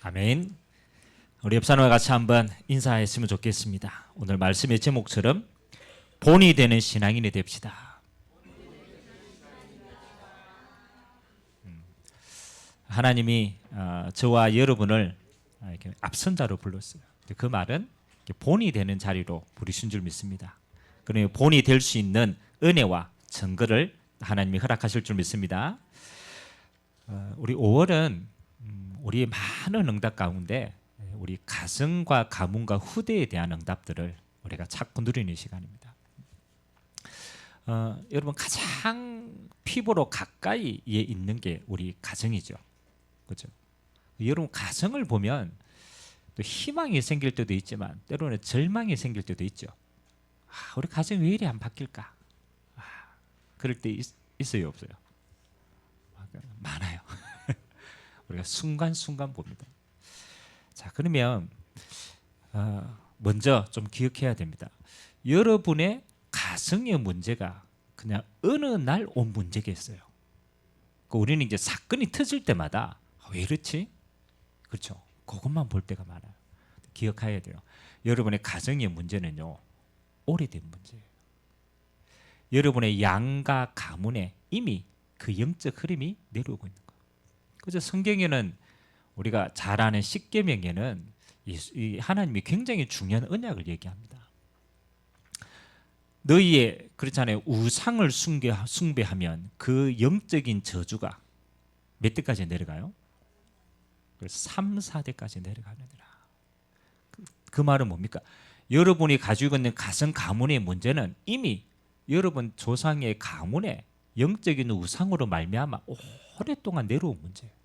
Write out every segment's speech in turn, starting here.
아멘. 우리 옆 사람과 같이 한번 인사했으면 좋겠습니다. 오늘 말씀의 제목처럼 본이 되는 신앙인이 됩시다. 하나님이 저와 여러분을 이렇게 앞선자로 불렀어요. 그 말은 본이 되는 자리로 부르신 줄 믿습니다. 그러면 본이 될 수 있는 은혜와 증거를 하나님이 허락하실 줄 믿습니다. 우리 5월은 우리의 많은 응답 가운데 우리 가정과 가문과 후대에 대한 응답들을 우리가 찾고 누리는 시간입니다. 여러분 가장 피부로 가까이에 있는 게 우리 가정이죠. 그렇죠? 여러분 가정을 보면 또 희망이 생길 때도 있지만 때로는 절망이 생길 때도 있죠. 우리 가정이 왜 이리 안 바뀔까? 그럴 때 있어요, 없어요? 많아요. 우리가 순간순간 봅니다. 자, 그러면 먼저 좀 기억해야 됩니다. 여러분의 가정의 문제가 그냥 어느 날 온 문제겠어요. 우리는 이제 사건이 터질 때마다 왜 이렇지? 그렇죠. 그것만 볼 때가 많아요. 기억해야 돼요. 여러분의 가정의 문제는요, 오래된 문제예요. 여러분의 양가 가문에 이미 그 영적 흐름이 내려오고 있는 거예요. 그래서 성경에는 우리가 잘 아는 십계명에는 이 하나님이 굉장히 중요한 언약을 얘기합니다. 너희의 그렇잖아요. 우상을 숭배하면 그 영적인 저주가 몇 대까지 내려가요? 3, 4대까지 내려가느니라. 그 말은 뭡니까? 여러분이 가지고 있는 가정 가문의 문제는 이미 여러분 조상의 가문에 영적인 우상으로 말미암아 오랫동안 내려온 문제예요.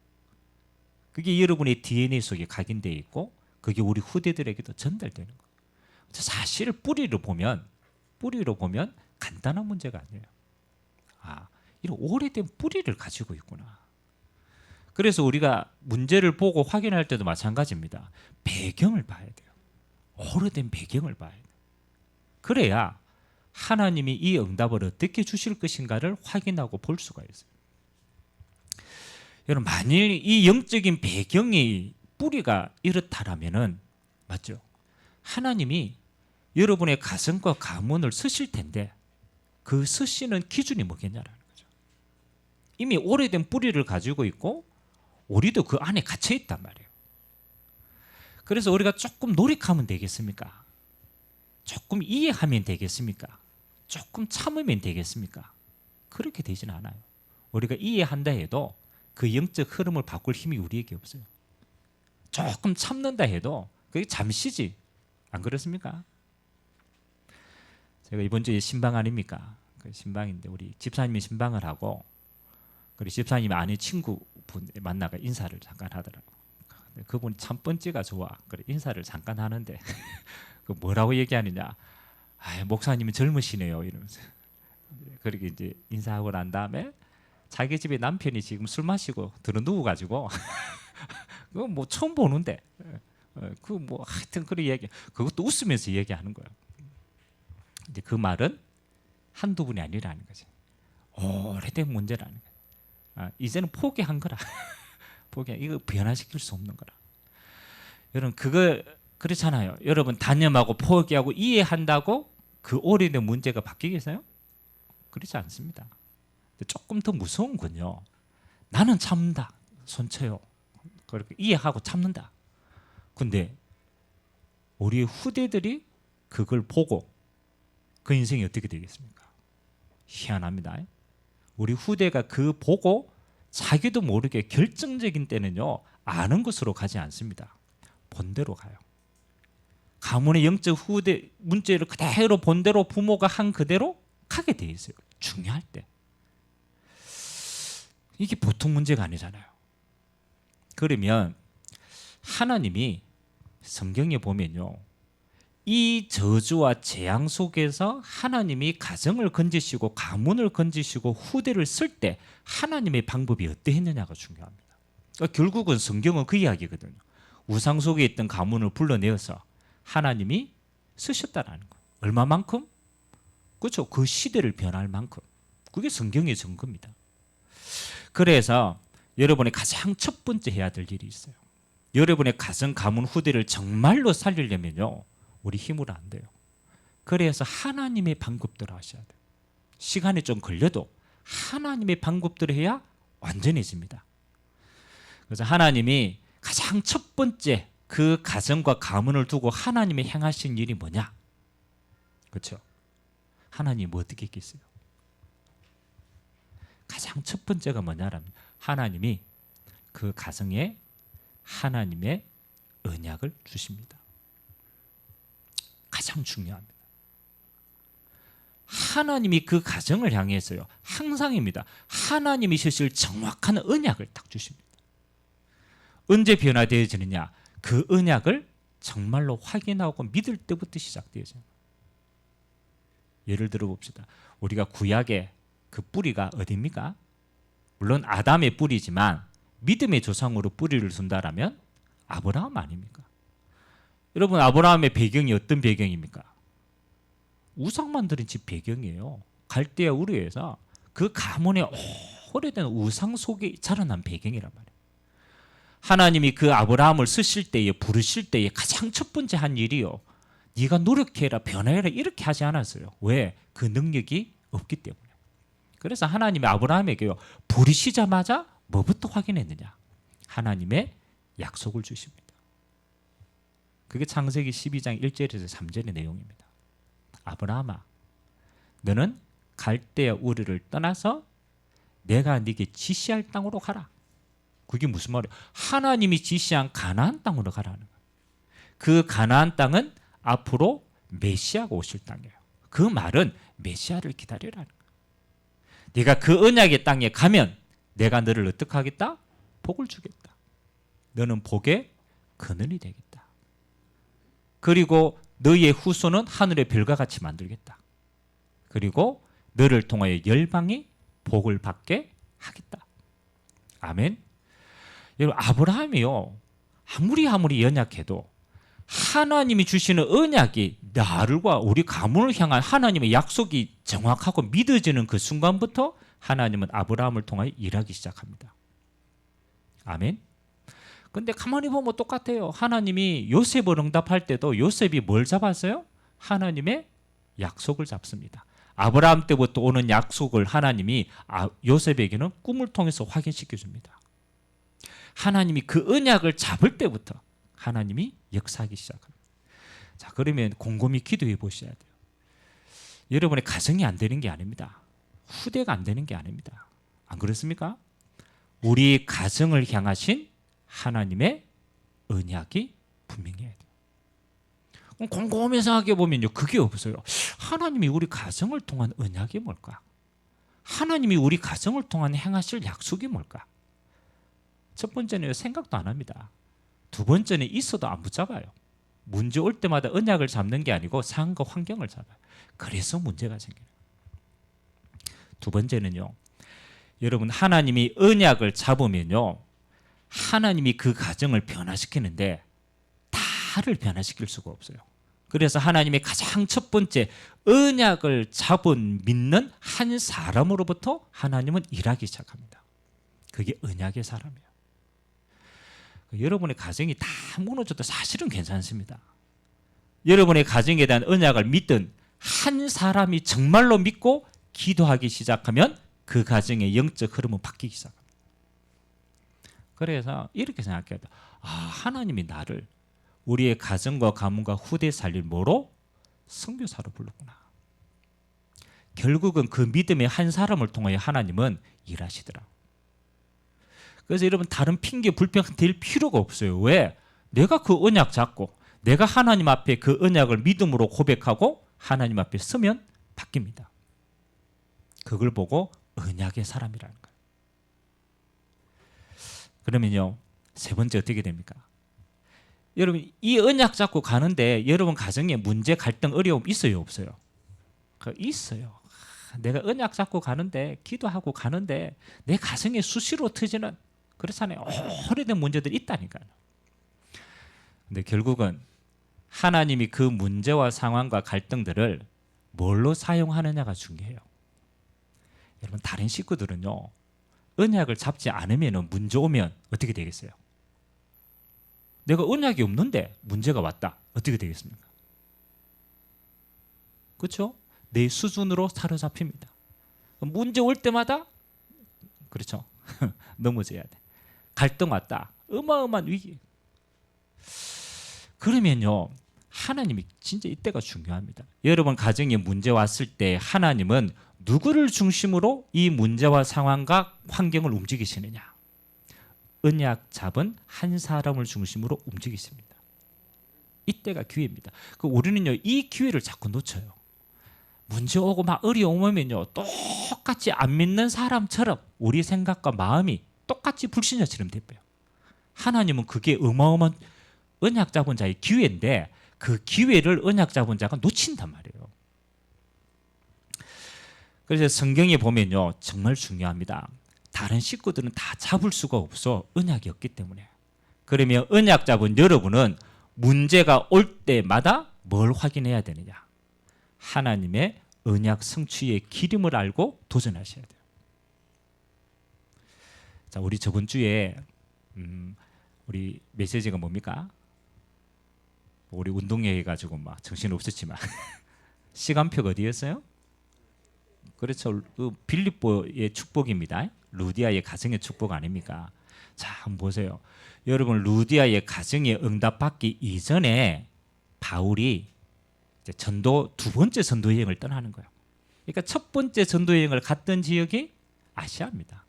그게 여러분의 DNA 속에 각인되어 있고 그게 우리 후대들에게도 전달되는 거예요. 사실 뿌리로 보면 간단한 문제가 아니에요. 이런 오래된 뿌리를 가지고 있구나. 그래서 우리가 문제를 보고 확인할 때도 마찬가지입니다. 배경을 봐야 돼요. 오래된 배경을 봐야 돼요. 그래야 하나님이 이 응답을 어떻게 주실 것인가를 확인하고 볼 수가 있어요. 여러분, 만일 이 영적인 배경이 뿌리가 이렇다라면은 맞죠? 하나님이 여러분의 가정과 가문을 쓰실 텐데 그 쓰시는 기준이 뭐겠냐라는 거죠. 이미 오래된 뿌리를 가지고 있고 우리도 그 안에 갇혀 있단 말이에요. 그래서 우리가 조금 노력하면 되겠습니까? 조금 이해하면 되겠습니까? 조금 참으면 되겠습니까? 그렇게 되지는 않아요. 우리가 이해한다 해도 그 영적 흐름을 바꿀 힘이 우리에게 없어요. 조금 참는다 해도 그게 잠시지. 안 그렇습니까? 제가 이번 주에 신방 아닙니까? 그 신방인데 우리 집사님이 신방을 하고 그리고 집사님이 아는 친구분 만나가 인사를 잠깐 하더라고요. 그분이 참 뻔찌가 좋아. 그래 인사를 잠깐 하는데 그 뭐라고 얘기하느냐? 목사님이 젊으시네요 이러면서. 그렇게 이제 인사하고 난 다음에 자기 집에 남편이 지금 술 마시고 들어 누워 가지고 그거 뭐 처음 보는데 그 뭐 하여튼 그런 얘기 그것도 웃으면서 얘기하는 거예요. 이제 그 말은 한두 분이 아니라는 거지. 오래된 문제라는 거야. 이제는 포기한 거라. 이거 변화시킬 수 없는 거라. 여러분 그거 그렇잖아요. 여러분 단념하고 포기하고 이해한다고 그 오래된 문제가 바뀌겠어요? 그렇지 않습니다. 조금 더 무서운 건요. 나는 참는다. 손쳐요. 그렇게 이해하고 참는다. 근데 우리 후대들이 그걸 보고 그 인생이 어떻게 되겠습니까? 희한합니다. 우리 후대가 그 보고 자기도 모르게 결정적인 때는요. 아는 것으로 가지 않습니다. 본대로 가요. 가문의 영적 후대 문제를 그대로 본대로 부모가 한 그대로 가게 돼 있어요. 중요할 때. 이게 보통 문제가 아니잖아요. 그러면 하나님이 성경에 보면요. 이 저주와 재앙 속에서 하나님이 가정을 건지시고 가문을 건지시고 후대를 쓸 때 하나님의 방법이 어떠했느냐가 중요합니다. 그러니까 결국은 성경은 그 이야기거든요. 우상 속에 있던 가문을 불러내어서 하나님이 쓰셨다라는 거예요. 얼마만큼? 그렇죠. 그 시대를 변할 만큼. 그게 성경의 증거입니다. 그래서 여러분이 가장 첫 번째 해야 될 일이 있어요. 여러분의 가정 가문 후대를 정말로 살리려면요, 우리 힘으로 안 돼요. 그래서 하나님의 방법대로 하셔야 돼요. 시간이 좀 걸려도 하나님의 방법대로 해야 완전해집니다. 그래서 하나님이 가장 첫 번째 그 가정과 가문을 두고 하나님이 행하신 일이 뭐냐? 그렇죠? 하나님 뭐 어떻게 했겠어요? 가장 첫 번째가 뭐냐라면 하나님이 그 가정에 하나님의 언약을 주십니다. 가장 중요합니다. 하나님이 그 가정을 향해서요, 항상입니다. 하나님이 주실 정확한 언약을 딱 주십니다. 언제 변화되어지느냐? 그 언약을 정말로 확인하고 믿을 때부터 시작되어져요. 예를 들어 봅시다. 우리가 구약의 그 뿌리가 어디입니까? 물론 아담의 뿌리지만 믿음의 조상으로 뿌리를 둔다라면 아브라함 아닙니까? 여러분, 아브라함의 배경이 어떤 배경입니까? 우상 만드는 집 배경이에요. 갈대아 우르에서 그 가문의 오래된 우상 속에 자라난 배경이란 말이에요. 하나님이 그 아브라함을 쓰실 때에, 부르실 때에 가장 첫 번째 한 일이요, 네가 노력해라, 변화해라, 이렇게 하지 않았어요. 왜? 그 능력이 없기 때문에. 그래서 하나님이 아브라함에게요, 부르시자마자 뭐부터 확인했느냐? 하나님의 약속을 주십니다. 그게 창세기 12장 1절에서 3절의 내용입니다. 아브라함아, 너는 갈대아 우르를 떠나서 내가 네게 지시할 땅으로 가라. 그게 무슨 말이에요? 하나님이 지시한 가나안 땅으로 가라는 거예요. 그 가나안 땅은 앞으로 메시아가 오실 땅이에요. 그 말은 메시아를 기다리라는 거예요. 네가 그 언약의 땅에 가면 내가 너를 어떻게 하겠다? 복을 주겠다. 너는 복의 근원이 되겠다. 그리고 너의 후손은 하늘의 별과 같이 만들겠다. 그리고 너를 통하여 열방이 복을 받게 하겠다. 아멘. 여러분, 아브라함이요, 아무리 연약해도 하나님이 주시는 언약이 나를과 우리 가문을 향한 하나님의 약속이 정확하고 믿어지는 그 순간부터 하나님은 아브라함을 통하여 일하기 시작합니다. 아멘. 근데 가만히 보면 똑같아요. 하나님이 요셉을 응답할 때도 요셉이 뭘 잡았어요? 하나님의 약속을 잡습니다. 아브라함 때부터 오는 약속을 하나님이 요셉에게는 꿈을 통해서 확인시켜 줍니다. 하나님이 그 언약을 잡을 때부터 하나님이 역사하기 시작합니다. 자, 그러면 곰곰이 기도해 보셔야 돼요. 여러분의 가정이 안 되는 게 아닙니다. 후대가 안 되는 게 아닙니다. 안 그렇습니까? 우리 가정을 향하신 하나님의 언약이 분명해야 돼요. 곰곰이 생각해 보면요, 그게 없어요. 하나님이 우리 가정을 통한 언약이 뭘까? 하나님이 우리 가정을 통한 행하실 약속이 뭘까? 첫 번째는 생각도 안 합니다. 두 번째는 있어도 안 붙잡아요. 문제 올 때마다 언약을 잡는 게 아니고 상황과 환경을 잡아요. 그래서 문제가 생겨요. 두 번째는요, 여러분, 하나님이 언약을 잡으면요, 하나님이 그 가정을 변화시키는데 다를 변화시킬 수가 없어요. 그래서 하나님의 가장 첫 번째 언약을 잡은 믿는 한 사람으로부터 하나님은 일하기 시작합니다. 그게 언약의 사람이에요. 여러분의 가정이 다 무너져도 사실은 괜찮습니다. 여러분의 가정에 대한 언약을 믿던 한 사람이 정말로 믿고 기도하기 시작하면 그 가정의 영적 흐름은 바뀌기 시작합니다. 그래서 이렇게 생각해야 돼요. 하나님이 나를 우리의 가정과 가문과 후대 살릴 뭐로? 선교사로 불렀구나. 결국은 그 믿음의 한 사람을 통하여 하나님은 일하시더라. 그래서 여러분, 다른 핑계 불평 될 필요가 없어요. 왜? 내가 그 언약 잡고 내가 하나님 앞에 그 언약을 믿음으로 고백하고 하나님 앞에 서면 바뀝니다. 그걸 보고 언약의 사람이라는 거예요. 그러면요, 세 번째 어떻게 됩니까? 여러분, 이 언약 잡고 가는데 여러분 가정에 문제, 갈등, 어려움 있어요, 없어요? 있어요. 내가 언약 잡고 가는데, 기도하고 가는데 내 가정에 수시로 터지는, 그렇잖아요, 오래된 문제들이 있다니까요. 근데 결국은 하나님이 그 문제와 상황과 갈등들을 뭘로 사용하느냐가 중요해요. 여러분, 다른 식구들은요, 언약을 잡지 않으면 문제 오면 어떻게 되겠어요? 내가 언약이 없는데 문제가 왔다. 어떻게 되겠습니까? 그렇죠? 내 수준으로 사로잡힙니다. 문제 올 때마다 그렇죠. 넘어져야 돼. 갈등 왔다. 어마어마한 위기. 그러면요. 하나님이 진짜 이때가 중요합니다. 여러분 가정에 문제 왔을 때 하나님은 누구를 중심으로 이 문제와 상황과 환경을 움직이시느냐? 언약 잡은 한 사람을 중심으로 움직이십니다. 이때가 기회입니다. 우리는요 이 기회를 자꾸 놓쳐요. 문제 오고 막 어려우면요 똑같이 안 믿는 사람처럼 우리 생각과 마음이 똑같이 불신자처럼 돼요. 하나님은 그게 어마어마한 언약 잡은 자의 기회인데 그 기회를 언약 잡은 자가 놓친단 말이에요. 그래서 성경에 보면요 정말 중요합니다. 다른 식구들은 다 잡을 수가 없어. 언약이 없기 때문에. 그러면 언약 잡은 여러분은 문제가 올 때마다 뭘 확인해야 되느냐? 하나님의 언약 성취의 기름을 알고 도전하셔야 돼요. 자, 우리 저번 주에 우리 메시지가 뭡니까? 우리 운동회 가지고 막 정신 없었지만 시간표가 어디였어요? 그렇죠. 빌립보의 축복입니다. 루디아의 가정의 축복 아닙니까? 자, 한번 보세요. 여러분 루디아의 가정에 응답받기 이전에 바울이 이제 전도 두 번째 전도 여행을 떠나는 거예요. 그러니까 첫 번째 전도 여행을 갔던 지역이 아시아입니다.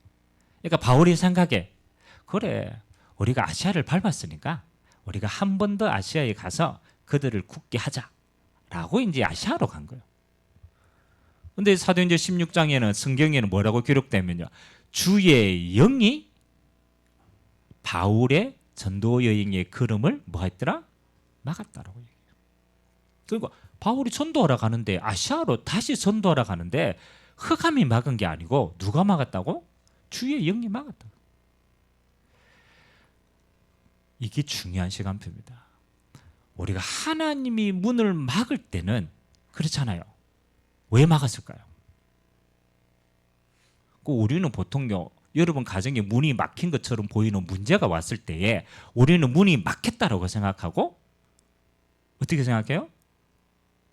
그러니까 바울이 생각해 그래 우리가 아시아를 밟았으니까 우리가 한 번 더 아시아에 가서 그들을 굳게 하자라고 이제 아시아로 간 거예요. 근데 사도행전 16장에는 성경에는 뭐라고 기록되면요. 주의 영이 바울의 전도 여행의 걸음을 뭐 했더라? 막았다라고 얘기해요. 그러니까 바울이 전도하러 가는데 아시아로 다시 전도하러 가는데 흑암이 막은 게 아니고 누가 막았다고? 주의 영이 막았다. 이게 중요한 시간표입니다. 우리가 하나님이 문을 막을 때는 그렇잖아요. 왜 막았을까요? 우리는 보통요 여러분 가정에 문이 막힌 것처럼 보이는 문제가 왔을 때에 우리는 문이 막혔다라고 생각하고 어떻게 생각해요?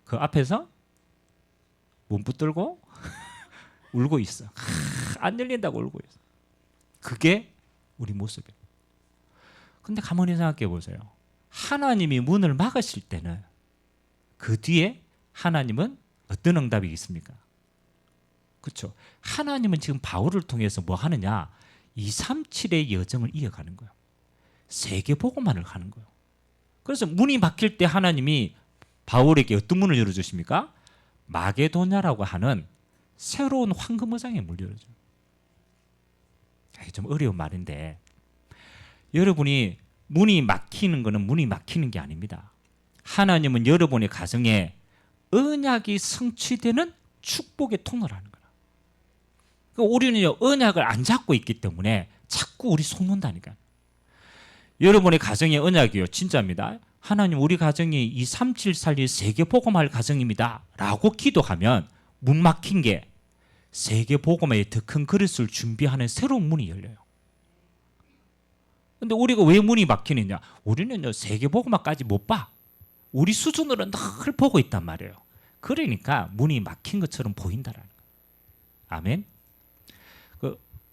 그 앞에서 몸 붙들고 울고 있어. 안 열린다고 울고 있어. 그게 우리 모습이에요. 근데 가만히 생각해 보세요. 하나님이 문을 막으실 때는 그 뒤에 하나님은 어떤 응답이 있습니까? 그렇죠. 하나님은 지금 바울을 통해서 뭐 하느냐? 237의 여정을 이어가는 거예요. 세계 복음만을 가는 거예요. 그래서 문이 막힐 때 하나님이 바울에게 어떤 문을 열어주십니까? 마게도냐라고 하는 새로운 황금의장의 문을 열어줘요. 좀 어려운 말인데 여러분이 문이 막히는 것은 문이 막히는 게 아닙니다. 하나님은 여러분의 가정에 언약이 성취되는 축복의 통로를 하는 거예요. 그러니까 우리는 언약을 안 잡고 있기 때문에 자꾸 우리 속는다니까요. 여러분의 가정의 언약이요. 진짜입니다. 하나님 우리 가정이 237 살릴 세계 복음할 가정입니다. 라고 기도하면 문 막힌 게 세계 복음의 더 큰 그릇을 준비하는 새로운 문이 열려요. 근데 우리가 왜 문이 막히느냐? 우리는 세계 복음화까지 못 봐. 우리 수준으로 늘 보고 있단 말이에요. 그러니까 문이 막힌 것처럼 보인다라는 거예요. 아멘.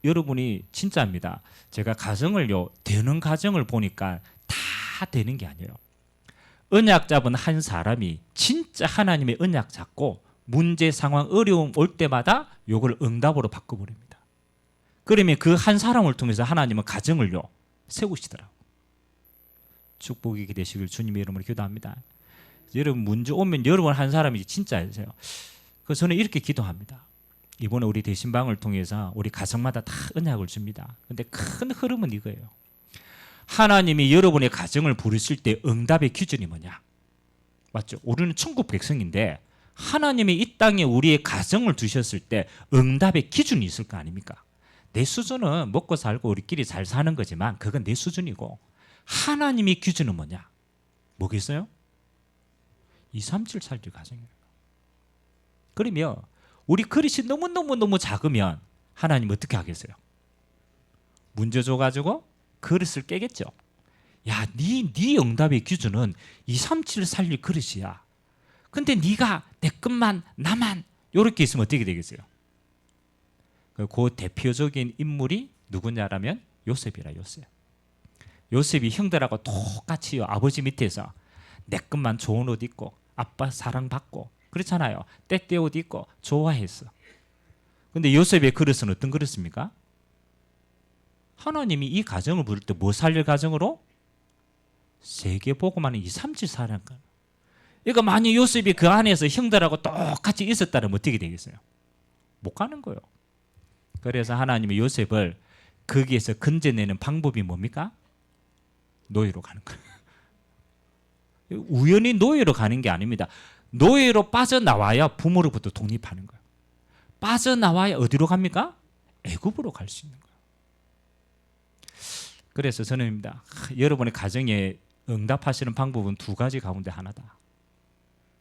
여러분이 진짜입니다. 제가 가정을요 되는 가정을 보니까 다 되는 게 아니에요. 언약 잡은 한 사람이 진짜 하나님의 언약 잡고 문제 상황 어려움 올 때마다 요걸 응답으로 바꿔버립니다. 그러면 그 한 사람을 통해서 하나님은 가정을요 세우시더라고요. 축복이 되시길 주님의 이름으로 기도합니다. 여러분 문제 오면 여러분 한 사람이 진짜이세요. 그래서 저는 이렇게 기도합니다. 이번에 우리 대신방을 통해서 우리 가정마다 다 언약을 줍니다. 근데 큰 흐름은 이거예요. 하나님이 여러분의 가정을 부르실 때 응답의 기준이 뭐냐? 맞죠? 우리는 천국 백성인데 하나님이 이 땅에 우리의 가정을 두셨을 때 응답의 기준이 있을 거 아닙니까? 내 수준은 먹고 살고 우리끼리 잘 사는 거지만 그건 내 수준이고 하나님의 기준은 뭐냐? 뭐겠어요? 237 살릴 가정이에요. 그러면 우리 그릇이 너무 작으면 하나님 어떻게 하겠어요? 문제 줘가지고 그릇을 깨겠죠. 야, 네 응답의 기준은 237 살릴 그릇이야. 근데 네가 내 것만 나만 이렇게 있으면 어떻게 되겠어요? 그 대표적인 인물이 누구냐라면 요셉이라. 요셉이 형들하고 똑같이 아버지 밑에서 내 것만 좋은 옷 입고 아빠 사랑받고 그렇잖아요. 때때 옷 입고 좋아했어. 근데 요셉의 그릇은 어떤 그릇입니까? 하나님이 이 가정을 부를 때 뭐 살릴 가정으로? 세계복음하는 237 사랑. 그러니까 만약 요셉이 그 안에서 형들하고 똑같이 있었다면 어떻게 되겠어요? 못 가는 거예요. 그래서 하나님이 요셉을 거기에서 건져내는 방법이 뭡니까? 노예로 가는 거예요. 우연히 노예로 가는 게 아닙니다. 노예로 빠져나와야 부모로부터 독립하는 거예요. 빠져나와야 어디로 갑니까? 애굽으로 갈 수 있는 거예요. 그래서 저는입니다. 여러분의 가정에 응답하시는 방법은 두 가지 가운데 하나다.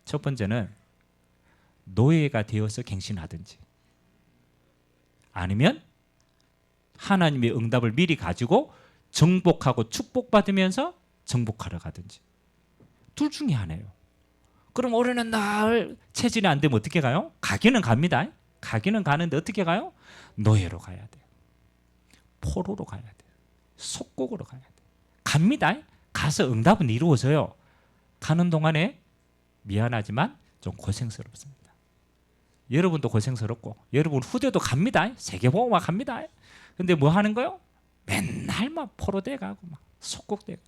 첫 번째는 노예가 되어서 갱신하든지, 아니면 하나님의 응답을 미리 가지고 정복하고 축복받으면서 정복하러 가든지, 둘 중에 하나예요. 그럼 올해는 날 체질이 안 되면 어떻게 가요? 가기는 갑니다. 가기는 가는데 어떻게 가요? 노예로 가야 돼요. 포로로 가야 돼요. 속국으로 가야 돼요. 갑니다. 가서 응답은 이루어져요. 가는 동안에 미안하지만 좀 고생스럽습니다. 여러분도 고생스럽고 여러분 후대도 갑니다. 세계보고만 갑니다. 근데 뭐 하는 거요? 맨날 막 포로돼 가고 막 속국돼 가고.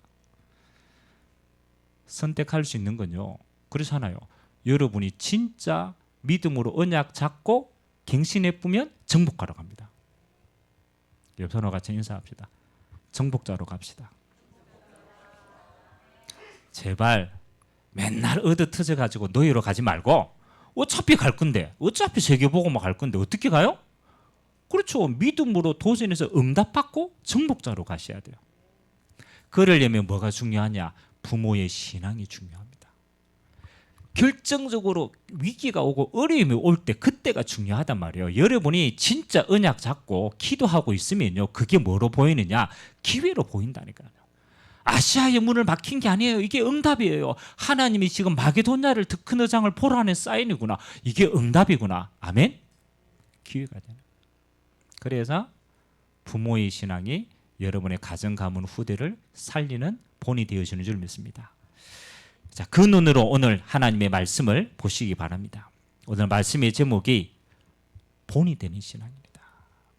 선택할 수 있는 건요, 그렇잖아요. 여러분이 진짜 믿음으로 언약 잡고 갱신해 뿌면 정복하러 갑니다. 옆 서로 같이 인사합시다. 정복자로 갑시다. 제발 맨날 얻어터져 가지고 노예로 가지 말고, 어차피 갈 건데, 어차피 세계보고만 갈 건데 어떻게 가요? 그렇죠. 믿음으로 도전해서 응답받고 정복자로 가셔야 돼요. 그러려면 뭐가 중요하냐? 부모의 신앙이 중요합니다. 결정적으로 위기가 오고 어려움이 올 때 그때가 중요하단 말이에요. 여러분이 진짜 언약 잡고 기도하고 있으면요, 그게 뭐로 보이느냐? 기회로 보인다니까요. 아시아의 문을 막힌 게 아니에요. 이게 응답이에요. 하나님이 지금 마게도냐를 특근의장을 보라는 사인이구나. 이게 응답이구나. 아멘? 기회가 되는. 그래서 부모의 신앙이 여러분의 가정 가문 후대를 살리는 본이 되어지는 줄 믿습니다. 자, 그 눈으로 오늘 하나님의 말씀을 보시기 바랍니다. 오늘 말씀의 제목이 본이 되는 신앙입니다.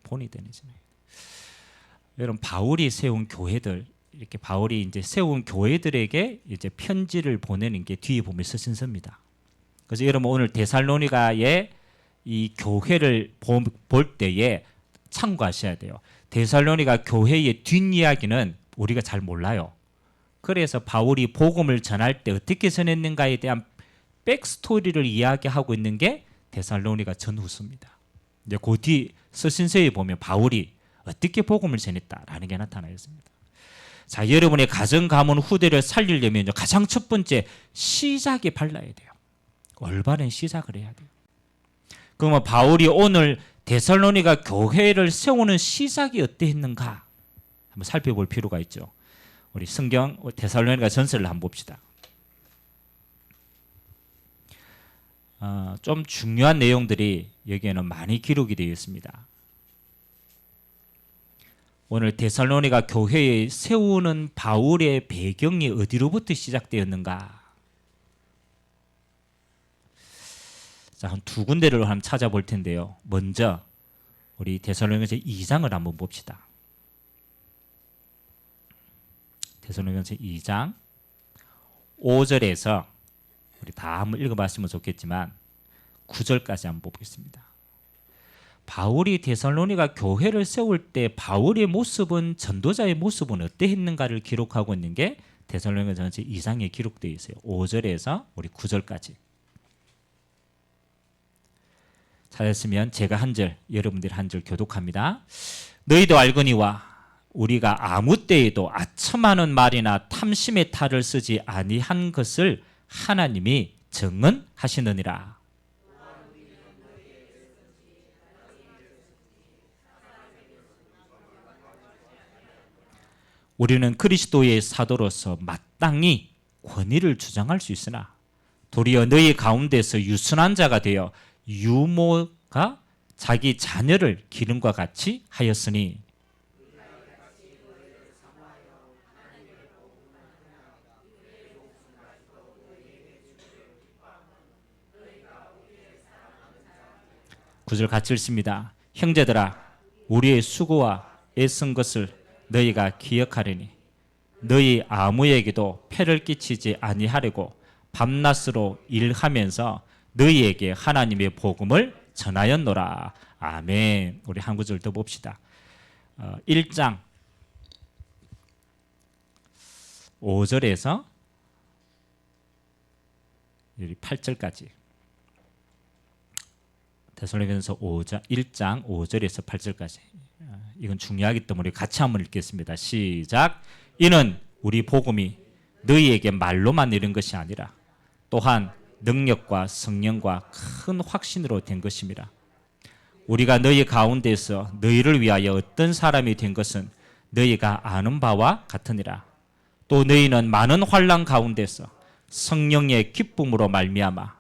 본이 되는 신앙. 여러분, 바울이 세운 교회들, 이렇게 바울이 이제 세운 교회들에게 이제 편지를 보내는 게 뒤에 보면 서신서입니다. 그래서 여러분 오늘 데살로니가의 이 교회를 볼 때에 참고하셔야 돼요. 데살로니가 교회의 뒷이야기는 우리가 잘 몰라요. 그래서 바울이 복음을 전할 때 어떻게 전했는가에 대한 백스토리를 이야기하고 있는 게 데살로니가 전후서입니다. 이제 그 뒤 서신서에 보면 바울이 어떻게 복음을 전했다라는 게 나타나 있습니다. 자, 여러분의 가정 가문 후대를 살리려면 가장 첫 번째 시작이 발라야 돼요. 올바른 시작을 해야 돼요. 그러면 바울이 오늘 데살로니가 교회를 세우는 시작이 어땠는가 한번 살펴볼 필요가 있죠. 우리 성경 데살로니가 전서를 한번 봅시다. 좀 중요한 내용들이 여기에는 많이 기록이 되어 있습니다. 오늘 데살로니가 교회에 세우는 바울의 배경이 어디로부터 시작되었는가? 자, 한 두 군데를 한번 찾아볼 텐데요. 먼저 우리 데살로니가서 2장을 한번 봅시다. 데살로니가서 2장 5절에서 우리 다 한번 읽어봤으면 좋겠지만 9절까지 한번 보겠습니다. 바울이 데살로니가 교회를 세울 때 바울의 모습은, 전도자의 모습은 어떠했는가를 기록하고 있는 게 데살로니가 전서 2장에 기록되어 있어요. 5절에서 우리 9절까지. 찾았으면 제가 한 절, 여러분들이 한 절 교독합니다. 너희도 알거니와 우리가 아무 때에도 아첨하는 말이나 탐심의 탈을 쓰지 아니한 것을 하나님이 증언하시느니라. 우리는 그리스도의 사도로서 마땅히 권위를 주장할 수 있으나 도리어 너희 가운데서 유순한 자가 되어 유모가 자기 자녀를 기름과 같이 하였으니 구절 같이 읽습니다. 형제들아 우리의 수고와 애쓴 것을 너희가 기억하리니 너희 아무에게도 폐를 끼치지 아니하려고 밤낮으로 일하면서 너희에게 하나님의 복음을 전하였노라. 아멘. 우리 한 구절 더 봅시다. 1장 5절에서 8절까지 데살로니가전서 1장 5절에서 8절까지 이건 중요하기 때문에 같이 한번 읽겠습니다. 시작. 이는 우리 복음이 너희에게 말로만 이른 것이 아니라 또한 능력과 성령과 큰 확신으로 된 것임이라. 우리가 너희 가운데서 너희를 위하여 어떤 사람이 된 것은 너희가 아는 바와 같으니라. 또 너희는 많은 환난 가운데서 성령의 기쁨으로 말미암아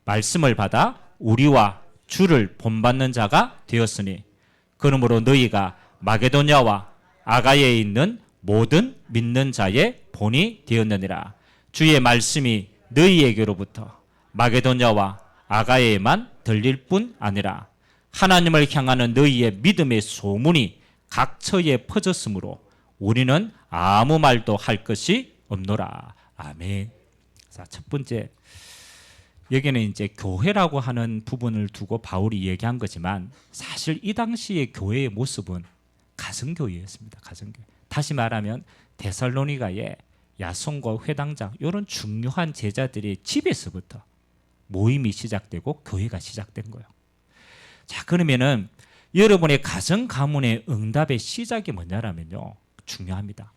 말씀을 받아 우리와 주를 본받는 자가 되었으니 그러므로 너희가 마게도냐와 아가야에 있는 모든 믿는 자의 본이 되었느니라. 주의 말씀이 너희에게로부터 마게도냐와 아가야에만 들릴 뿐 아니라 하나님을 향하는 너희의 믿음의 소문이 각처에 퍼졌으므로 우리는 아무 말도 할 것이 없노라. 아멘. 자, 첫 번째 여기는 이제 교회라고 하는 부분을 두고 바울이 얘기한 거지만 사실 이 당시의 교회의 모습은 가정교회였습니다. 가정교회. 다시 말하면 데살로니가의 야손과 회당장 이런 중요한 제자들의 집에서부터 모임이 시작되고 교회가 시작된 거예요. 자, 그러면은 여러분의 가정 가문의 응답의 시작이 뭐냐라면요. 중요합니다.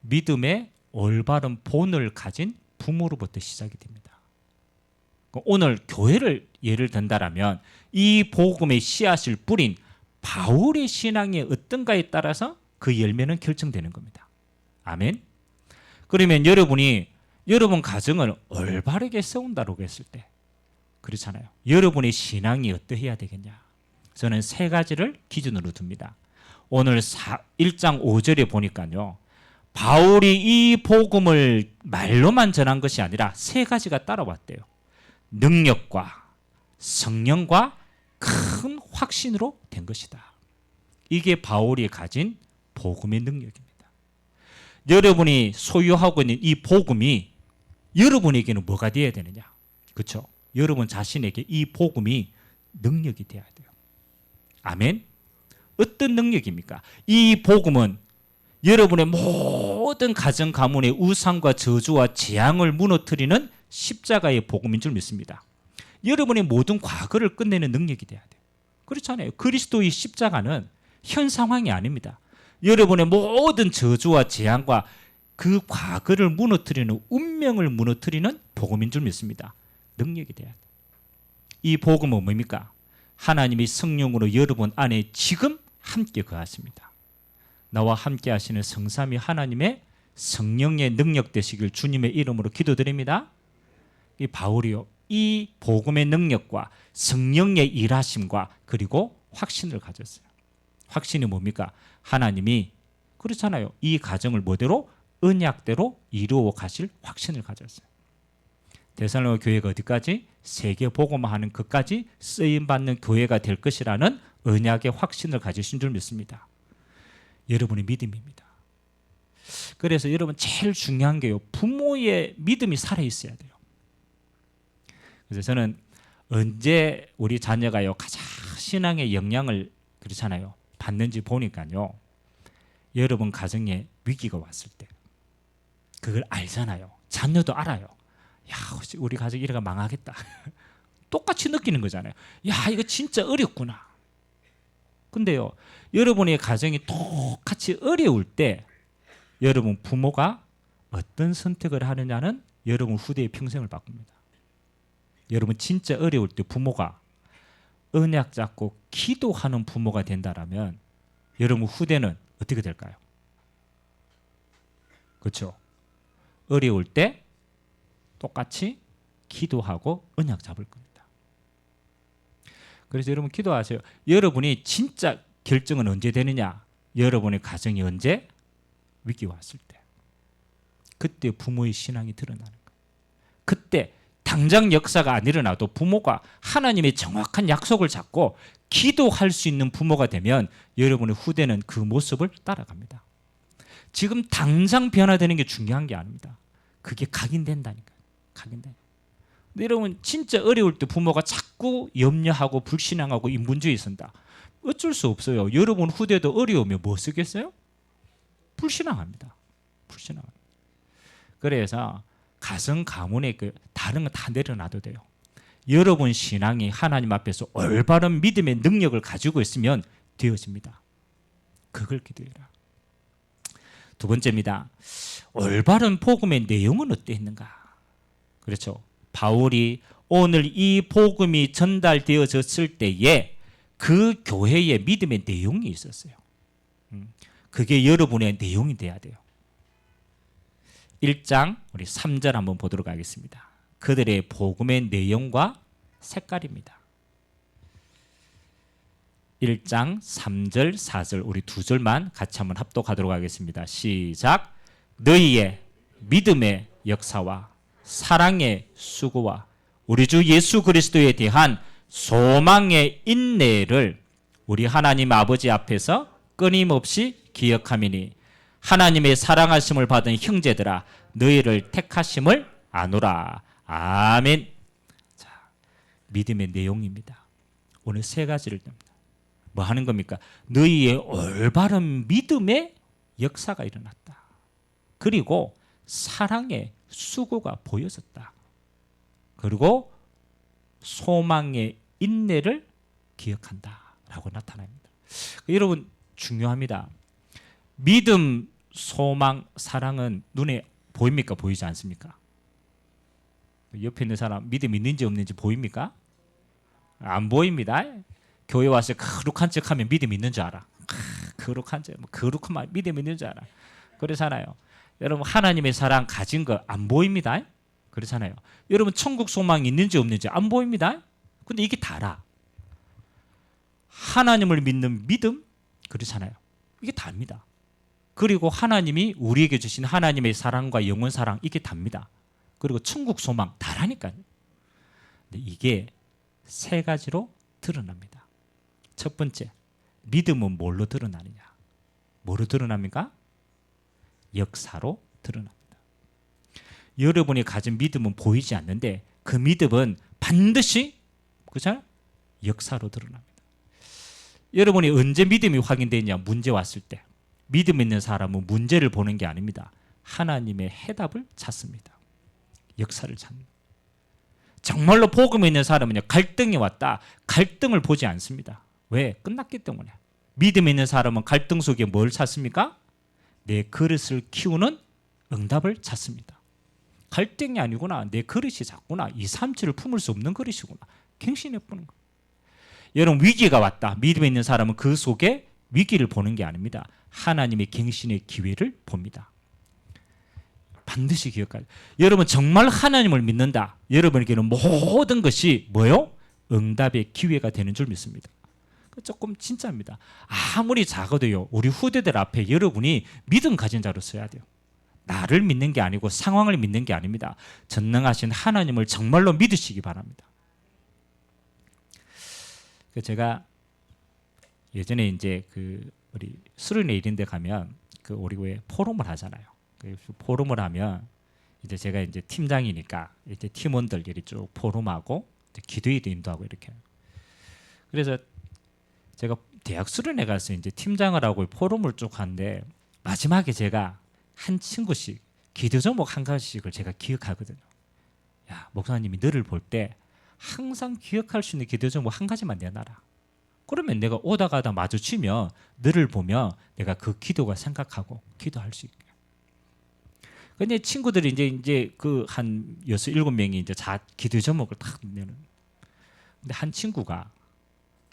믿음의 올바른 본을 가진 부모로부터 시작이 됩니다. 오늘 교회를 예를 든다라면 이 복음의 씨앗을 뿌린 바울의 신앙이 어떤가에 따라서 그 열매는 결정되는 겁니다. 아멘. 그러면 여러분 가정을 올바르게 세운다고 했을 때 그렇잖아요. 여러분의 신앙이 어떠해야 되겠냐? 저는 세 가지를 기준으로 둡니다. 오늘 1장 5절에 보니까요. 바울이 이 복음을 말로만 전한 것이 아니라 세 가지가 따라왔대요. 능력과 성령과 큰 확신으로 된 것이다. 이게 바울이 가진 복음의 능력입니다. 여러분이 소유하고 있는 이 복음이 여러분에게는 뭐가 되어야 되느냐? 그렇죠? 여러분 자신에게 이 복음이 능력이 되어야 돼요. 아멘. 어떤 능력입니까? 이 복음은 여러분의 모든 가정 가문의 우상과 저주와 재앙을 무너뜨리는 십자가의 복음인 줄 믿습니다. 여러분의 모든 과거를 끝내는 능력이 돼야 돼요. 그렇잖아요. 그리스도의 십자가는 현 상황이 아닙니다. 여러분의 모든 저주와 재앙과 그 과거를 무너뜨리는 운명을 무너뜨리는 복음인 줄 믿습니다. 능력이 돼야 돼요. 이 복음은 뭡니까? 하나님이 성령으로 여러분 안에 지금 함께 거하십니다. 나와 함께 하시는 성삼위 하나님의 성령의 능력 되시길 주님의 이름으로 기도드립니다. 이 바울이요. 이 복음의 능력과 성령의 일하심과 그리고 확신을 가졌어요. 확신이 뭡니까? 하나님이 그렇잖아요. 이 가정을 뭐대로 언약대로 이루어 가실 확신을 가졌어요. 데살로니가 교회가 어디까지? 세계 복음화하는 것까지 쓰임 받는 교회가 될 것이라는 언약의 확신을 가지신 줄 믿습니다. 여러분의 믿음입니다. 그래서 여러분 제일 중요한 게요. 부모의 믿음이 살아 있어야 돼요. 그래서 저는 언제 우리 자녀가요 가장 신앙의 영향을 그렇잖아요 받는지 보니까요. 여러분 가정에 위기가 왔을 때 그걸 알잖아요. 자녀도 알아요. 야, 우리 가족 이래가 망하겠다. 똑같이 느끼는 거잖아요. 야, 이거 진짜 어렵구나. 근데요, 여러분의 가정이 똑같이 어려울 때 여러분 부모가 어떤 선택을 하느냐는 여러분 후대의 평생을 바꿉니다. 여러분 진짜 어려울 때 부모가 언약 잡고 기도하는 부모가 된다라면 여러분 후대는 어떻게 될까요? 그렇죠? 어려울 때 똑같이 기도하고 언약 잡을 겁니다. 그래서 여러분 기도하세요. 여러분이 진짜 결정은 언제 되느냐? 여러분의 가정이 언제? 위기가 왔을 때. 그때 부모의 신앙이 드러나는 거예요. 그때 당장 역사가 안 일어나도 부모가 하나님의 정확한 약속을 잡고 기도할 수 있는 부모가 되면 여러분의 후대는 그 모습을 따라갑니다. 지금 당장 변화되는 게 중요한 게 아닙니다. 그게 각인된다니까요. 각인돼. 근데 여러분 진짜 어려울 때 부모가 자꾸 염려하고 불신앙하고 인본주의 쓴다. 어쩔 수 없어요. 여러분 후대도 어려우면 뭐 쓰겠어요? 불신앙합니다. 불신앙합니다. 그래서 가정 가문의 그 다른 거 다 내려놔도 돼요. 여러분 신앙이 하나님 앞에서 올바른 믿음의 능력을 가지고 있으면 되어집니다. 그걸 기도해라. 두 번째입니다. 올바른 복음의 내용은 어땠는가? 그렇죠. 바울이 오늘 이 복음이 전달되어졌을 때에 그 교회의 믿음의 내용이 있었어요. 그게 여러분의 내용이 돼야 돼요. 1장 우리 3절 한번 보도록 하겠습니다. 그들의 복음의 내용과 색깔입니다. 1장 3절 4절 우리 두 절만 같이 한번 합독하도록 하겠습니다. 시작. 너희의 믿음의 역사와 사랑의 수고와 우리 주 예수 그리스도에 대한 소망의 인내를 우리 하나님 아버지 앞에서 끊임없이 기억하미니 하나님의 사랑하심을 받은 형제들아 너희를 택하심을 아노라. 아멘. 자, 믿음의 내용입니다. 오늘 세 가지를 듭니다. 뭐 하는 겁니까? 너희의 올바른 믿음의 역사가 일어났다. 그리고 사랑의 수고가 보여졌다. 그리고 소망의 인내를 기억한다 라고 나타납니다. 여러분 중요합니다. 믿음, 소망, 사랑은 눈에 보입니까? 보이지 않습니까? 옆에 있는 사람 믿음 있는지 없는지 보입니까? 안 보입니다. 교회 와서 거룩한 척하면 믿음 있는 줄 알아. 거룩한 척, 거룩한 말 믿음 있는 줄 알아. 그렇잖아요. 여러분 하나님의 사랑 가진 거 안 보입니다. 그렇잖아요. 여러분 천국 소망이 있는지 없는지 안 보입니다. 근데 이게 다라. 하나님을 믿는 믿음 그렇잖아요. 이게 답니다. 그리고 하나님이 우리에게 주신 하나님의 사랑과 영원 사랑 이게 답니다. 그리고 천국 소망 다라니까요. 근데 이게 세 가지로 드러납니다. 첫 번째, 믿음은 뭘로 드러나느냐? 뭐로 드러납니까? 역사로 드러납니다. 여러분이 가진 믿음은 보이지 않는데 그 믿음은 반드시 그렇잖아요? 역사로 드러납니다. 여러분이 언제 믿음이 확인되냐? 문제 왔을 때. 믿음 있는 사람은 문제를 보는 게 아닙니다. 하나님의 해답을 찾습니다. 역사를 찾는. 정말로 복음이 있는 사람은요, 갈등이 왔다. 갈등을 보지 않습니다. 왜? 끝났기 때문에. 믿음 있는 사람은 갈등 속에 뭘 찾습니까? 내 그릇을 키우는 응답을 찾습니다. 갈등이 아니구나. 내 그릇이 작구나. 2, 3치를 품을 수 없는 그릇이구나. 갱신해 보는 거예요. 여러분 위기가 왔다. 믿음 있는 사람은 그 속에 위기를 보는 게 아닙니다. 하나님의 갱신의 기회를 봅니다. 반드시 기억하세요. 여러분 정말 하나님을 믿는다. 여러분에게는 모든 것이 뭐요? 응답의 기회가 되는 줄 믿습니다. 조금 진짜입니다. 아무리 작아도요. 우리 후대들 앞에 여러분이 믿음 가진 자로 서야 돼요. 나를 믿는 게 아니고 상황을 믿는 게 아닙니다. 전능하신 하나님을 정말로 믿으시기 바랍니다. 제가 예전에 이제 그 우리 수련회 이런 데 가면 그 우리 왜 포럼을 하잖아요. 그 포럼을 하면 이제 제가 이제 팀장이니까 이제 팀원들끼리 쭉 포럼하고 기도회도 인도하고 이렇게. 그래서 제가 대학 수련회 가서 이제 팀장을 하고 포럼을 쭉 하는데 마지막에 제가 한 친구씩 기도 제목 한 가지씩을 제가 기억하거든요. 야, 목사님이 너를 볼 때 항상 기억할 수 있는 기도 제목 한 가지만 내놔라. 그러면 내가 오다 가다 마주치면 너를 보면 내가 그 기도가 생각하고 기도할 수 있게. 근데 친구들이 이제 그 한 6, 7명이 이제 기도 제목을 딱 내는. 근데 한 친구가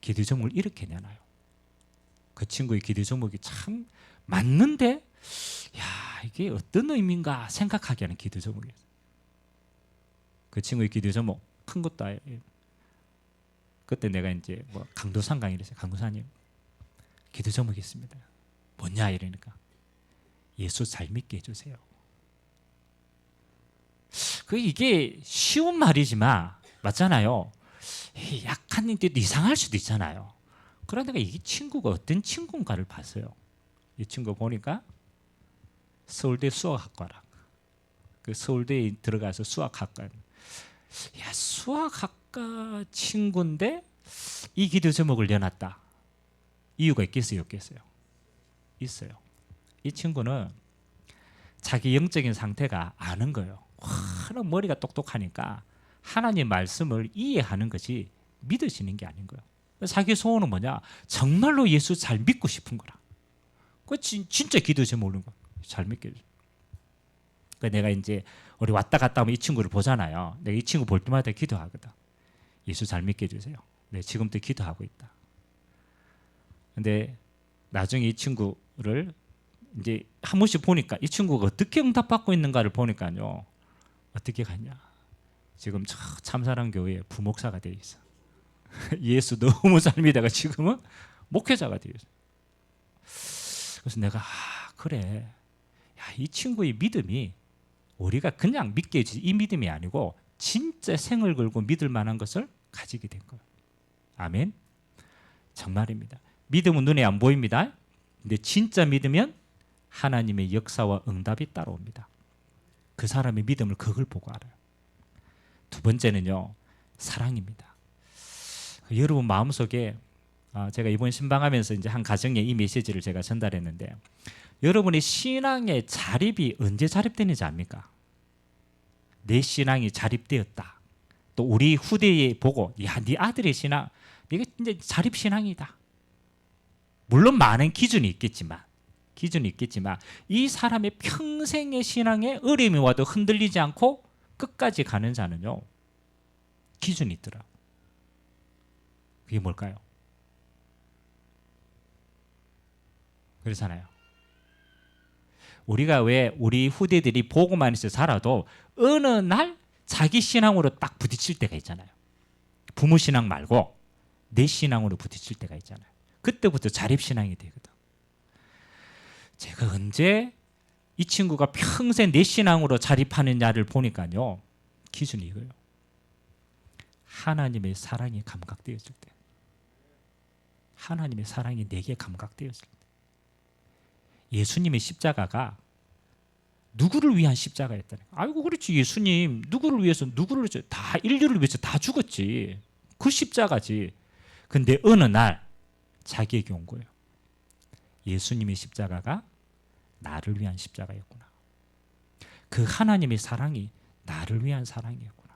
기도 제목을 이렇게 내놔요. 그 친구의 기도 제목이 참 맞는데, 야 이게 어떤 의미인가 생각하게 하는 기도 제목이었어요. 그 친구의 기도 제목 큰 것도 아니에요. 그때 내가 이제 뭐 강도산 강의를 했어요. 강도사님 기도 제목이 있습니다. 뭐냐 이러니까 예수 잘 믿게 해주세요. 이게 쉬운 말이지만 맞잖아요. 약한 때도 이상할 수도 있잖아요. 그러다가 이 친구가 어떤 친구인가를 봤어요. 이 친구 보니까 서울대 수학학과라. 그 서울대에 들어가서 수학학과. 야, 수학학과 친구인데 이 기도 제목을 내놨다. 이유가 있겠어요, 없겠어요? 있어요. 이 친구는 자기 영적인 상태가 아는 거예요. 워낙 머리가 똑똑하니까 하나님 말씀을 이해하는 것이 믿으시는 게 아닌 거예요. 자기 소원은 뭐냐? 정말로 예수 잘 믿고 싶은 거라. 그 진짜 기도 제목을 잘 믿게 해줘. 그러니까 내가 이제 우리 왔다 갔다 하면 이 친구를 보잖아요. 내가 이 친구 볼 때마다 기도하거든. 예수 잘 믿게 해주세요. 네, 지금도 기도하고 있다. 근데 나중에 이 친구를 이제 한 번씩 보니까 이 친구가 어떻게 응답받고 있는가를 보니까요. 어떻게 갔냐? 지금 참사랑 교회에 부목사가 돼 있어. 예수 너무 잘 믿다가 지금은 목회자가 되어 있어. 그래서 내가 그래. 야, 이 친구의 믿음이 우리가 그냥 믿게 해주지 이 믿음이 아니고 진짜 생을 걸고 믿을 만한 것을 가지게 된 거예요. 아멘. 정말입니다. 믿음은 눈에 안 보입니다. 근데 진짜 믿으면 하나님의 역사와 응답이 따라옵니다. 그 사람의 믿음을 그걸 보고 알아요. 두 번째는요, 사랑입니다. 여러분 마음속에 제가 이번 신방하면서 이제 한 가정에 이 메시지를 제가 전달했는데 여러분의 신앙의 자립이 언제 자립되는지 압니까? 내 신앙이 자립되었다. 또 우리 후대에 보고 야, 네 아들의 신앙 이게 이제 자립 신앙이다. 물론 많은 기준이 있겠지만 이 사람의 평생의 신앙에 어려움이 와도 흔들리지 않고 끝까지 가는 자는요. 기준이 있더라. 그게 뭘까요? 그렇잖아요. 우리가 왜 우리 후대들이 보고만 있어 살아도 어느 날 자기 신앙으로 딱 부딪힐 때가 있잖아요. 부모 신앙 말고 내 신앙으로 부딪힐 때가 있잖아요. 그때부터 자립신앙이 되거든. 제가 언제 이 친구가 평생 내 신앙으로 자립하느냐를 보니까요. 기준이 이거예요. 하나님의 사랑이 감각되었을 때. 하나님의 사랑이 내게 감각되었을 때. 예수님의 십자가가 누구를 위한 십자가였다는 거예요. 아이고 그렇지 예수님 누구를 위해서 다 인류를 위해서 다 죽었지. 그 십자가지. 근데 어느 날 자기에게 온 거예요. 예수님의 십자가가 나를 위한 십자가였구나. 그 하나님의 사랑이 나를 위한 사랑이었구나.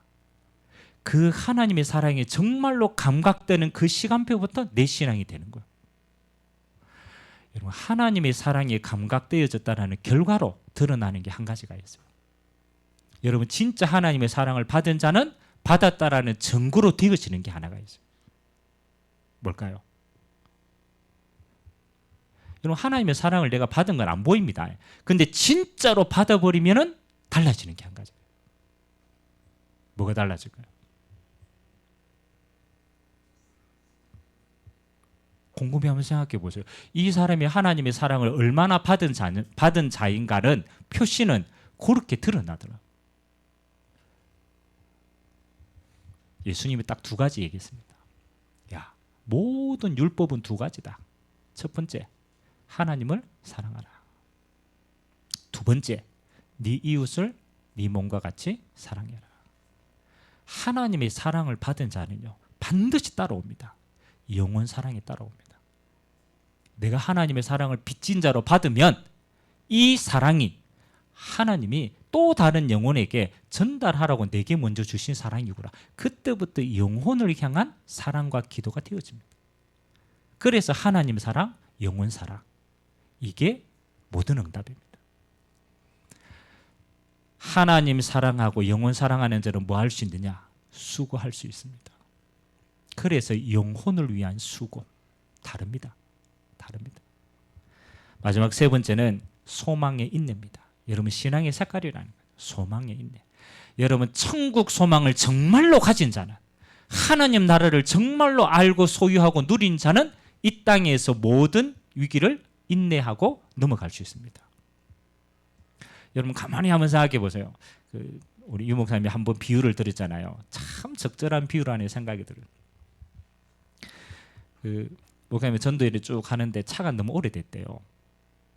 그 하나님의 사랑이 정말로 감각되는 그 시간표부터 내 신앙이 되는 거예요. 여러분 하나님의 사랑이 감각되어졌다는 결과로 드러나는 게 한 가지가 있어요. 여러분 진짜 하나님의 사랑을 받은 자는 받았다라는 증거로 되어지는 게 하나가 있어요. 뭘까요? 여러분 하나님의 사랑을 내가 받은 건 안 보입니다. 근데 진짜로 받아버리면 달라지는 게 한 가지예요. 뭐가 달라질까요? 곰곰이 한번 생각해 보세요. 이 사람이 하나님의 사랑을 얼마나 받은 자인가는 표시는 그렇게 드러나더라. 예수님이 딱 두 가지 얘기했습니다. 야, 모든 율법은 두 가지다. 첫 번째, 하나님을 사랑하라. 두 번째, 네 이웃을 네 몸과 같이 사랑해라. 하나님의 사랑을 받은 자는요, 반드시 따라옵니다. 영원 사랑이 따라옵니다. 내가 하나님의 사랑을 빚진 자로 받으면 이 사랑이 하나님이 또 다른 영혼에게 전달하라고 내게 먼저 주신 사랑이구나. 그때부터 영혼을 향한 사랑과 기도가 되어집니다. 그래서 하나님 사랑, 영혼 사랑. 이게 모든 응답입니다. 하나님 사랑하고 영혼 사랑하는 자는 뭐 할 수 있느냐? 수고할 수 있습니다. 그래서 영혼을 위한 수고. 다릅니다. 마지막 세 번째는 소망의 인내입니다. 여러분 신앙의 색깔이라는 거예요. 소망에 있네. 여러분 천국 소망을 정말로 가진 자는, 하나님 나라를 정말로 알고 소유하고 누린 자는 이 땅에서 모든 위기를 인내하고 넘어갈 수 있습니다. 여러분 가만히 한번 생각해 보세요. 우리 유 목사님이 한번 비유를 드렸잖아요. 참 적절한 비유라는 생각이 들어요. 목사님이 전도일을 쭉 하는데 차가 너무 오래됐대요.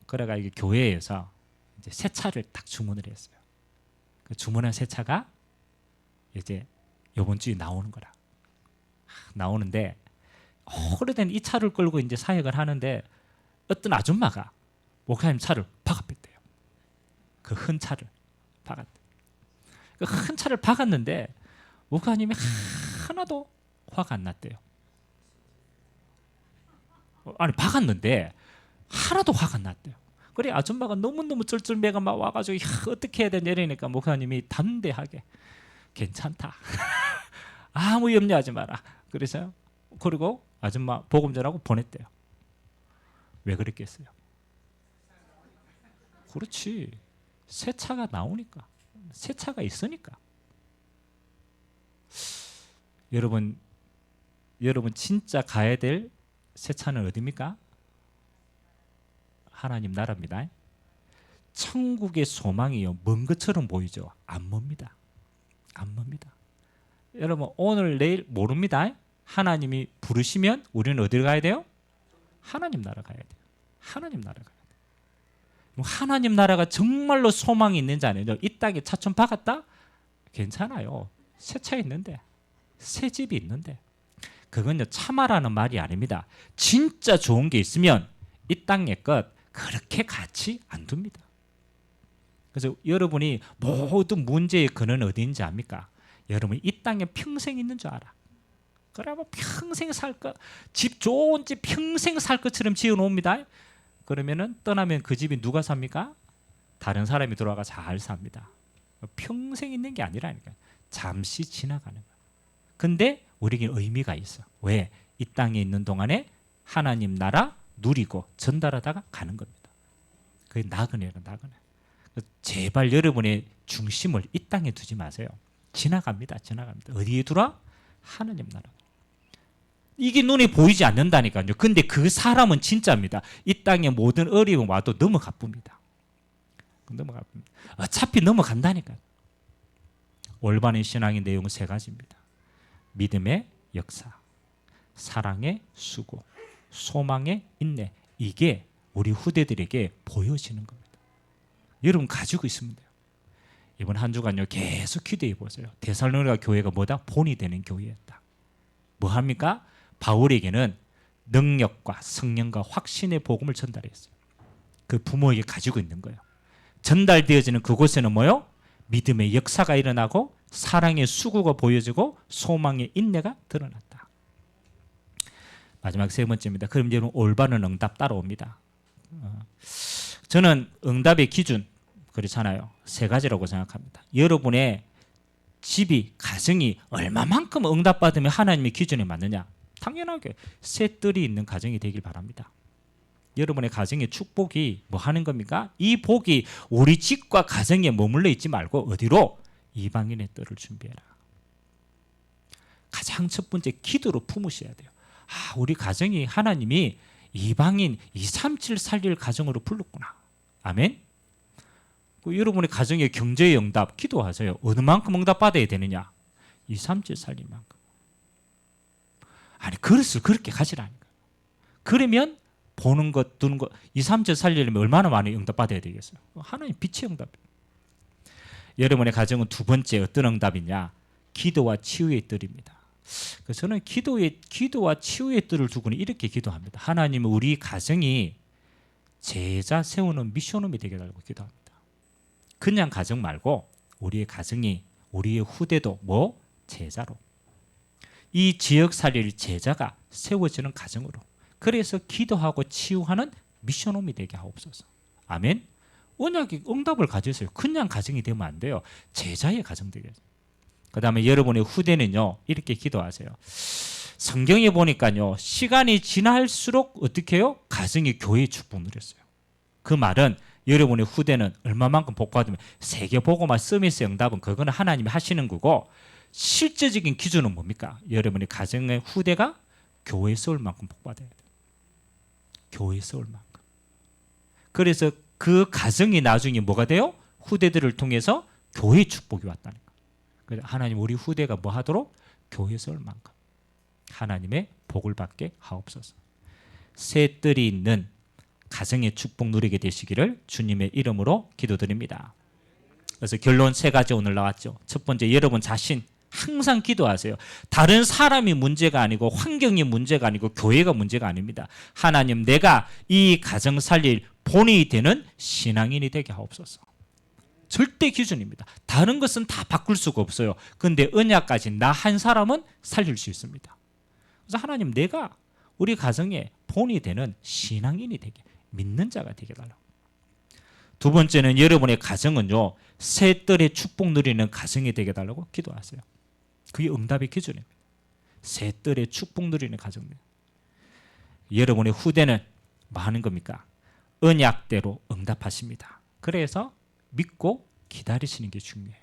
그래가 이게 교회에서 이제 새 차를 딱 주문을 했어요. 그 주문한 새 차가 이제 이번 주에 나오는 거라. 나오는데 오래된 이 차를 끌고 이제 사역을 하는데 어떤 아줌마가 목사님 차를 박아뺐대요. 그 흔 차를 박았대. 그 큰 차를 박았는데 목사님이 하나도 화가 안 났대요. 아니 박았는데 하나도 화가 안 났대요. 그래 아줌마가 너무너무 쩔쩔매가 막 와가지고 어떻게 해야 되냐 이러니까 목사님이 담대하게 괜찮다. 아무 염려하지 마라. 그래서요. 그리고 아줌마 복음 전하고 보냈대요. 왜 그랬겠어요? 그렇지. 새 차가 나오니까. 새 차가 있으니까. 여러분 진짜 가야 될 새 차는 어디입니까? 하나님 나라입니다. 천국의 소망이요 먼 것처럼 보이죠. 안 멉니다. 안 멉니다. 여러분 오늘 내일 모릅니다. 하나님이 부르시면 우리는 어디를 가야 돼요? 하나님 나라 가야 돼요. 하나님 나라 가야 돼요. 하나님 나라가 정말로 소망이 있는 자는요. 이 땅에 차촌 박았다? 괜찮아요. 새 차 있는데, 새 집이 있는데. 그건요 참아라는 말이 아닙니다. 진짜 좋은 게 있으면 이 땅의 것 그렇게 가치 안 둡니다. 그래서 여러분이 모든 문제의 근원은 어디인지 압니까? 여러분이 이 땅에 평생 있는 줄 알아. 그러면 평생 살 것, 집 좋은 집 평생 살 것처럼 지어놓습니다. 그러면은 떠나면 그 집이 누가 삽니까? 다른 사람이 들어와가 잘 삽니다. 평생 있는 게 아니라니까. 잠시 지나가는 거야. 근데 우리에게 의미가 있어. 왜? 이 땅에 있는 동안에 하나님 나라 누리고 전달하다가 가는 겁니다. 그게 나그네라 나그네. 제발 여러분의 중심을 이 땅에 두지 마세요. 지나갑니다. 지나갑니다. 어디에 두라? 하나님 나라. 이게 눈에 보이지 않는다니까요. 근데 그 사람은 진짜입니다. 이 땅에 모든 어려움 와도 넘어가 봅니다. 넘어가 봅니다. 어차피 넘어간다니까요. 올바른 신앙의 내용은 세 가지입니다. 믿음의 역사, 사랑의 수고, 소망의 인내. 이게 우리 후대들에게 보여지는 겁니다. 여러분 가지고 있으면 돼요. 이번 한 주간요 계속 기도해 보세요. 데살로니가 교회가 뭐다? 본이 되는 교회였다. 뭐 합니까? 바울에게는 능력과 성령과 확신의 복음을 전달했어요. 그 부모에게 가지고 있는 거예요. 전달되어지는 그곳에는 뭐요? 믿음의 역사가 일어나고 사랑의 수고가 보여지고 소망의 인내가 드러났다. 마지막 세 번째입니다. 그럼 여러분 올바른 응답 따라옵니다. 저는 응답의 기준 그렇잖아요. 세 가지라고 생각합니다. 여러분의 집이 가정이 얼마만큼 응답받으면 하나님의 기준에 맞느냐? 당연하게 새 뜰이 있는 가정이 되길 바랍니다. 여러분의 가정의 축복이 뭐 하는 겁니까? 이 복이 우리 집과 가정에 머물러 있지 말고 어디로? 이방인의 뜰을 준비해라. 가장 첫 번째 기도로 품으셔야 돼요. 우리 가정이 하나님이 이방인 237 살릴 가정으로 불렀구나. 아멘. 여러분의 가정의 경제의 응답 기도하세요. 어느 만큼 응답 받아야 되느냐? 237 살릴 만큼. 아니 그릇을 그렇게 가지라니까. 그러면 보는 것, 두는 것, 237 살리려면 얼마나 많이 응답 받아야 되겠어요? 하나님 빛의 응답. 여러분의 가정은 두 번째 어떤 응답이냐? 기도와 치유의 뜰입니다. 그래서 저는 기도와 치유의 뜰을 두고는 이렇게 기도합니다. 하나님은 우리 가정이 제자 세우는 미션홈이 되게 달라고 기도합니다. 그냥 가정 말고 우리의 가정이 우리의 후대도 뭐? 제자로. 이 지역 살릴 제자가 세워지는 가정으로. 그래서 기도하고 치유하는 미션홈이 되게 하옵소서. 아멘. 언약의 응답을 가지세요. 그냥 가정이 되면 안 돼요. 제자의 가정 되겠어요. 그 다음에 여러분의 후대는요 이렇게 기도하세요. 성경에 보니까요 시간이 지날수록 어떻게 해요? 가정이 교회의 축복을 누렸어요. 그 말은 여러분의 후대는 얼마만큼 복받으면 세계 복음화 서밋의 응답은 그거는 하나님이 하시는 거고 실제적인 기준은 뭡니까? 여러분의 가정의 후대가 교회 세울 만큼 복받아야 돼요. 교회 세울 만큼. 그래서 그 가정이 나중에 뭐가 돼요? 후대들을 통해서 교회 축복이 왔다는 거예요. 그래서 하나님 우리 후대가 뭐 하도록? 교회 세울 만큼 하나님의 복을 받게 하옵소서. 새 뜰이 있는 가정의 축복 누리게 되시기를 주님의 이름으로 기도드립니다. 그래서 결론 세 가지 오늘 나왔죠. 첫 번째, 여러분 자신 항상 기도하세요. 다른 사람이 문제가 아니고 환경이 문제가 아니고 교회가 문제가 아닙니다. 하나님, 내가 이 가정 살릴 본이 되는 신앙인이 되게 하옵소서. 절대 기준입니다. 다른 것은 다 바꿀 수가 없어요. 그런데 언약까지 나 한 사람은 살릴 수 있습니다. 그래서 하나님, 내가 우리 가정에 본이 되는 신앙인이 되게, 믿는 자가 되게 달라고. 두 번째는 여러분의 가정은요, 새 뜰의 축복 누리는 가정이 되게 달라고 기도하세요. 그게 응답의 기준입니다. 새 뜰의 축복 누리는 가정입니다. 여러분의 후대는 뭐 하는 겁니까? 언약대로 응답하십니다. 그래서 믿고 기다리시는 게 중요해요.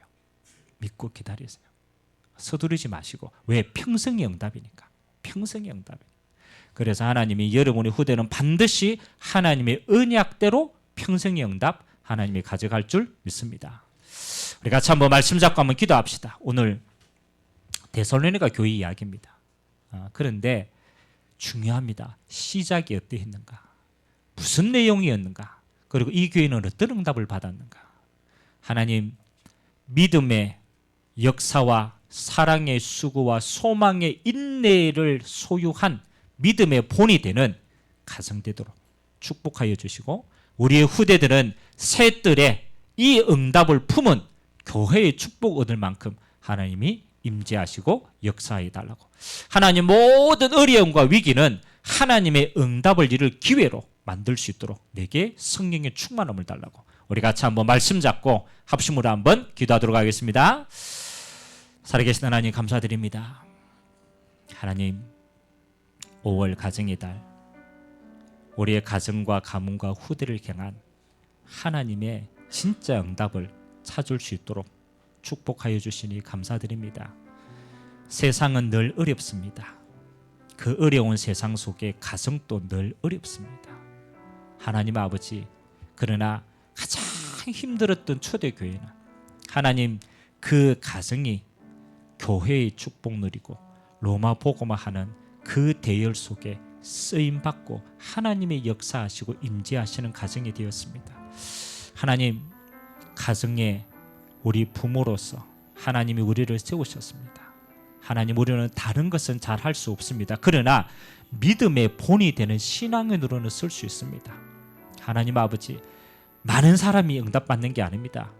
믿고 기다리세요. 서두르지 마시고. 왜? 평생의 응답이니까. 평생의 응답이니까. 그래서 하나님이 여러분의 후대는 반드시 하나님의 언약대로 평생의 응답 하나님이 가져갈 줄 믿습니다. 우리 같이 한번 말씀 잡고 한번 기도합시다. 오늘 데살로니가 교회 이야기입니다. 그런데 중요합니다. 시작이 어떠했는가? 무슨 내용이었는가? 그리고 이 교회는 어떤 응답을 받았는가? 하나님, 믿음의 역사와 사랑의 수고와 소망의 인내를 소유한 믿음의 본이 되는 가정 되도록 축복하여 주시고, 우리의 후대들은 새 뜰에 이 응답을 품은 교회의 축복 얻을 만큼 하나님이 임재하시고 역사해 달라고. 하나님, 모든 어려움과 위기는 하나님의 응답을 이룰 기회로 만들 수 있도록 내게 성령의 충만함을 달라고. 우리 같이 한번 말씀 잡고 합심으로 한번 기도하도록 하겠습니다. 살아계신 하나님, 감사드립니다. 하나님, 5월 가정의 달, 우리의 가정과 가문과 후대를 향한 하나님의 진짜 응답을 찾을 수 있도록 축복하여 주시니 감사드립니다. 세상은 늘 어렵습니다. 그 어려운 세상 속에 가정도 늘 어렵습니다. 하나님 아버지, 그러나 가장 힘들었던 초대교회는 하나님 그 가정이 교회의 축복 누리고 로마 복음화 하는 그 대열 속에 쓰임받고 하나님의 역사하시고 임재하시는 가정이 되었습니다. 하나님, 가정에 우리 부모로서 하나님이 우리를 세우셨습니다. 하나님, 우리는 다른 것은 잘 할 수 없습니다. 그러나 믿음의 본이 되는 신앙인으로는 쓸 수 있습니다. 하나님 아버지, 많은 사람이 응답받는 게 아닙니다.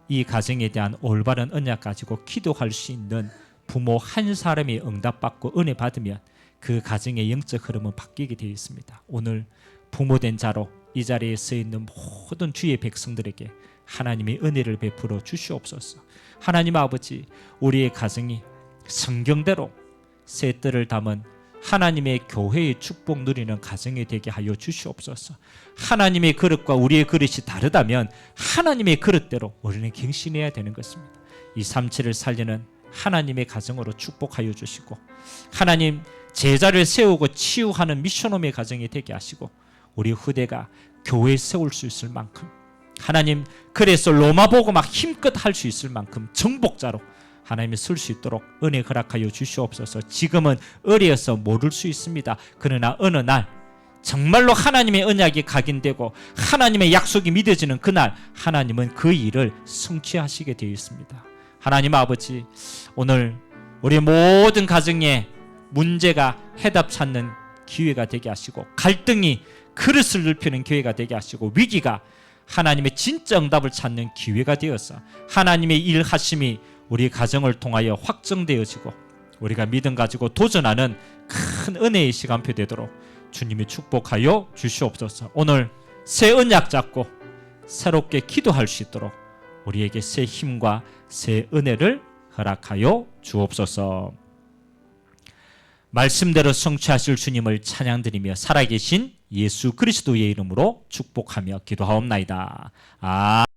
이 가정에 대한 올바른 언약 가지고 기도할 수 있는 부모 한 사람이 응답받고 은혜 받으면 그 가정의 영적 흐름은 바뀌게 되어 있습니다. 오늘 부모된 자로 이 자리에 서 있는 모든 주의 백성들에게 하나님의 은혜를 베풀어 주시옵소서. 하나님 아버지, 우리의 가정이 성경대로 새 뜰을 담은 하나님의 교회의 축복 누리는 가정이 되게 하여 주시옵소서. 하나님의 그릇과 우리의 그릇이 다르다면 하나님의 그릇대로 우리는 갱신해야 되는 것입니다. 이 삼치를 살리는 하나님의 가정으로 축복하여 주시고, 하나님 제자를 세우고 치유하는 미션홈의 가정이 되게 하시고, 우리 후대가 교회 세울 수 있을 만큼, 하나님 그래서 로마 복음화 힘껏 할 수 있을 만큼 정복자로 하나님이 쓸 수 있도록 은혜 허락하여 주시옵소서. 지금은 어려서 모를 수 있습니다. 그러나 어느 날 정말로 하나님의 언약이 각인되고 하나님의 약속이 믿어지는 그날 하나님은 그 일을 성취하시게 되어 있습니다. 하나님 아버지, 오늘 우리 모든 가정에 문제가 해답 찾는 기회가 되게 하시고, 갈등이 그릇을 넓히는 기회가 되게 하시고, 위기가 하나님의 진짜 응답을 찾는 기회가 되어서 하나님의 일하심이 우리 가정을 통하여 확정되어지고 우리가 믿음 가지고 도전하는 큰 은혜의 시간표 되도록 주님이 축복하여 주시옵소서. 오늘 새 언약 잡고 새롭게 기도할 수 있도록 우리에게 새 힘과 새 은혜를 허락하여 주옵소서. 말씀대로 성취하실 주님을 찬양드리며 살아계신 예수 그리스도의 이름으로 축복하며 기도하옵나이다.